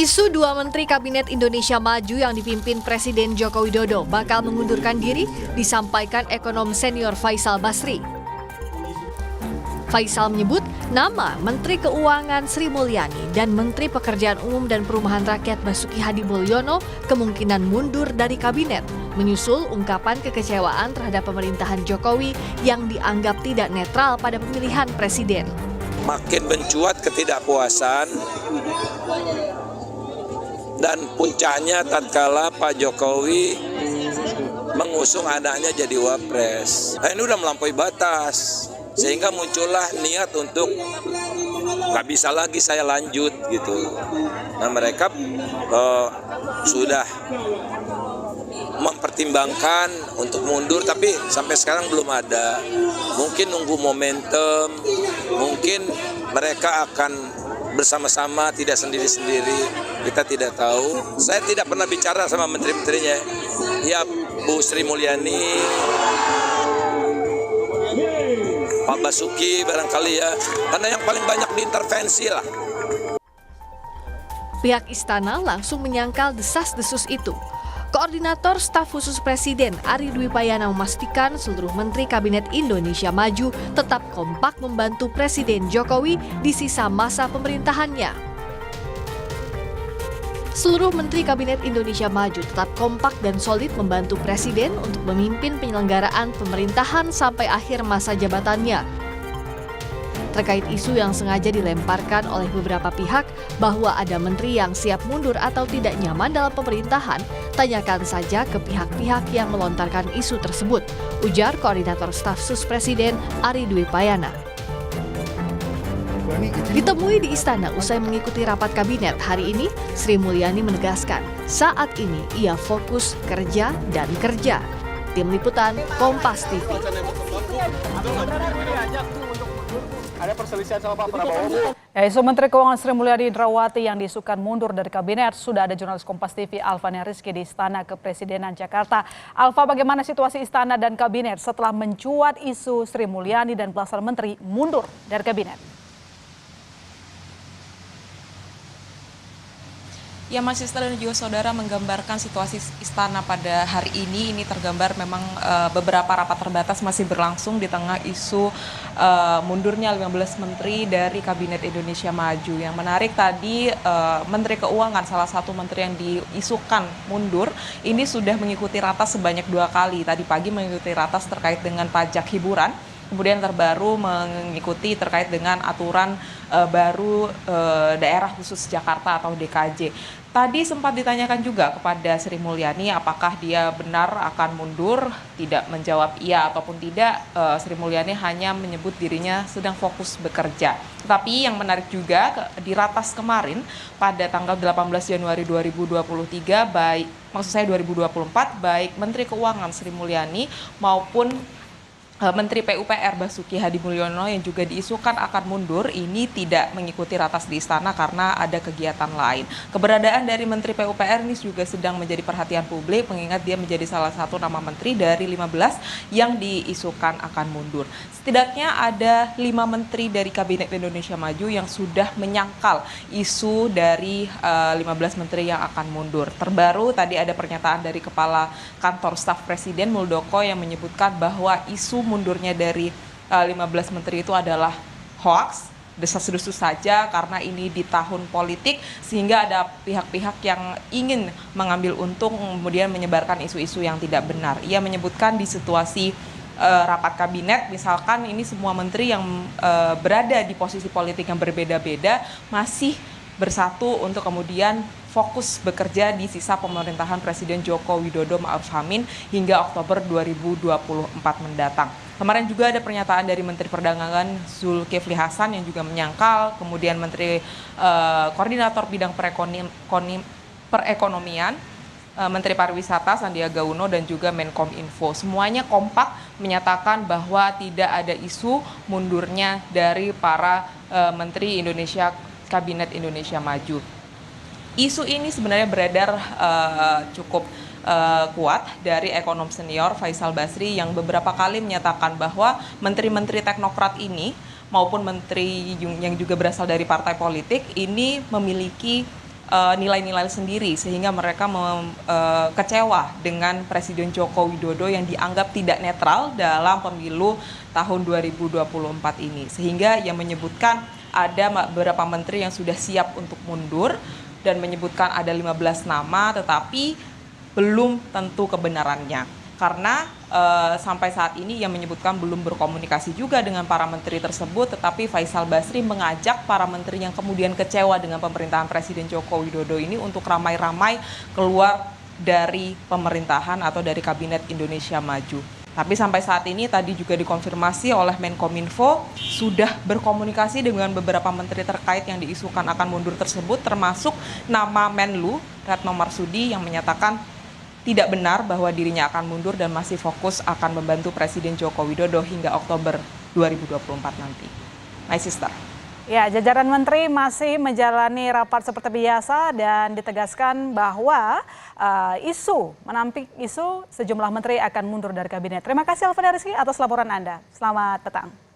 Isu dua Menteri Kabinet Indonesia Maju yang dipimpin Presiden Joko Widodo bakal mengundurkan diri disampaikan ekonom senior Faisal Basri. Faisal menyebut nama Menteri Keuangan Sri Mulyani dan Menteri Pekerjaan Umum dan Perumahan Rakyat Basuki Hadimulyono kemungkinan mundur dari kabinet, menyusul ungkapan kekecewaan terhadap pemerintahan Jokowi yang dianggap tidak netral pada pemilihan presiden. Makin mencuat ketidakpuasan dan puncaknya tatkala Pak Jokowi mengusung anaknya jadi wapres. Nah, ini udah melampaui batas, sehingga muncullah niat untuk nggak bisa lagi saya lanjut gitu. Nah, mereka sudah mempertimbangkan untuk mundur, tapi sampai sekarang belum ada. Mungkin nunggu momentum, mungkin mereka akan bersama-sama, tidak sendiri-sendiri, kita tidak tahu. Saya tidak pernah bicara sama menteri-menterinya. Ya, Bu Sri Mulyani, Pak Basuki barangkali ya, karena yang paling banyak diintervensi lah. Pihak istana langsung menyangkal desas-desus itu. Koordinator Staf Khusus Presiden Ari Dwi Payana memastikan seluruh Menteri Kabinet Indonesia Maju tetap kompak membantu Presiden Jokowi di sisa masa pemerintahannya. Seluruh Menteri Kabinet Indonesia Maju tetap kompak dan solid membantu Presiden untuk memimpin penyelenggaraan pemerintahan sampai akhir masa jabatannya. Terkait isu yang sengaja dilemparkan oleh beberapa pihak bahwa ada menteri yang siap mundur atau tidak nyaman dalam pemerintahan, tanyakan saja ke pihak-pihak yang melontarkan isu tersebut, ujar Koordinator Staf Sus Presiden Ari Dwi Payana. Ditemui di istana usai mengikuti rapat kabinet hari ini, Sri Mulyani menegaskan saat ini ia fokus kerja dan kerja. Tim Liputan Kompas TV. Ada perselisihan sama Pak Prabowo. Isu Menteri Keuangan Sri Mulyani Indrawati yang diisukan mundur dari kabinet, sudah ada jurnalis Kompas TV Alvania Rizky di Istana Kepresidenan Jakarta. Alva, bagaimana situasi istana dan kabinet setelah mencuat isu Sri Mulyani dan belasan menteri mundur dari kabinet? Ya, Mas Sista dan juga saudara, menggambarkan situasi istana pada hari ini tergambar memang beberapa rapat terbatas masih berlangsung di tengah isu mundurnya 15 menteri dari Kabinet Indonesia Maju. Yang menarik tadi Menteri Keuangan, salah satu menteri yang diisukan mundur, ini sudah mengikuti ratas sebanyak 2 kali. Tadi pagi mengikuti ratas terkait dengan pajak hiburan. Kemudian terbaru mengikuti terkait dengan aturan baru daerah khusus Jakarta atau DKJ. Tadi sempat ditanyakan juga kepada Sri Mulyani apakah dia benar akan mundur, tidak menjawab iya ataupun tidak. Sri Mulyani hanya menyebut dirinya sedang fokus bekerja. Tetapi yang menarik juga di ratas kemarin pada tanggal 18 Januari 2023, maksud saya 2024, baik Menteri Keuangan Sri Mulyani maupun Menteri PUPR Basuki Hadimulyono yang juga diisukan akan mundur ini tidak mengikuti ratas di istana karena ada kegiatan lain. Keberadaan dari Menteri PUPR ini juga sedang menjadi perhatian publik mengingat dia menjadi salah satu nama menteri dari 15 yang diisukan akan mundur. Setidaknya ada 5 menteri dari Kabinet Indonesia Maju yang sudah menyangkal isu dari 15 menteri yang akan mundur. Terbaru tadi ada pernyataan dari Kepala Kantor Staf Presiden Muldoko yang menyebutkan bahwa isu mundurnya dari 15 menteri itu adalah hoaks, desas-desus saja karena ini di tahun politik sehingga ada pihak-pihak yang ingin mengambil untung kemudian menyebarkan isu-isu yang tidak benar. Ia menyebutkan di situasi rapat kabinet misalkan ini semua menteri yang berada di posisi politik yang berbeda-beda masih bersatu untuk kemudian fokus bekerja di sisa pemerintahan Presiden Joko Widodo Ma'ruf Amin hingga Oktober 2024 mendatang. Kemarin juga ada pernyataan dari Menteri Perdagangan Zulkifli Hasan yang juga menyangkal, kemudian Menteri Koordinator Bidang Perekonomian, Menteri Pariwisata Sandiaga Uno dan juga Menkominfo. Semuanya kompak menyatakan bahwa tidak ada isu mundurnya dari para menteri Indonesia Kabinet Indonesia Maju. Isu ini sebenarnya beredar cukup kuat dari ekonom senior Faisal Basri yang beberapa kali menyatakan bahwa menteri-menteri teknokrat ini maupun menteri yang juga berasal dari partai politik ini memiliki nilai-nilai sendiri sehingga mereka kecewa dengan Presiden Joko Widodo yang dianggap tidak netral dalam pemilu tahun 2024 ini. Sehingga yang menyebutkan ada beberapa menteri yang sudah siap untuk mundur dan menyebutkan ada 15 nama tetapi belum tentu kebenarannya. Karena sampai saat ini yang menyebutkan belum berkomunikasi juga dengan para menteri tersebut, tetapi Faisal Basri mengajak para menteri yang kemudian kecewa dengan pemerintahan Presiden Joko Widodo ini untuk ramai-ramai keluar dari pemerintahan atau dari Kabinet Indonesia Maju. Tapi sampai saat ini tadi juga dikonfirmasi oleh Menkominfo sudah berkomunikasi dengan beberapa menteri terkait yang diisukan akan mundur tersebut, termasuk nama Menlu Retno Marsudi yang menyatakan tidak benar bahwa dirinya akan mundur dan masih fokus akan membantu Presiden Joko Widodo hingga Oktober 2024 nanti. My sister. Ya, jajaran menteri masih menjalani rapat seperti biasa dan ditegaskan bahwa menampik isu sejumlah menteri akan mundur dari kabinet. Terima kasih Alvin Rizky atas laporan Anda. Selamat petang.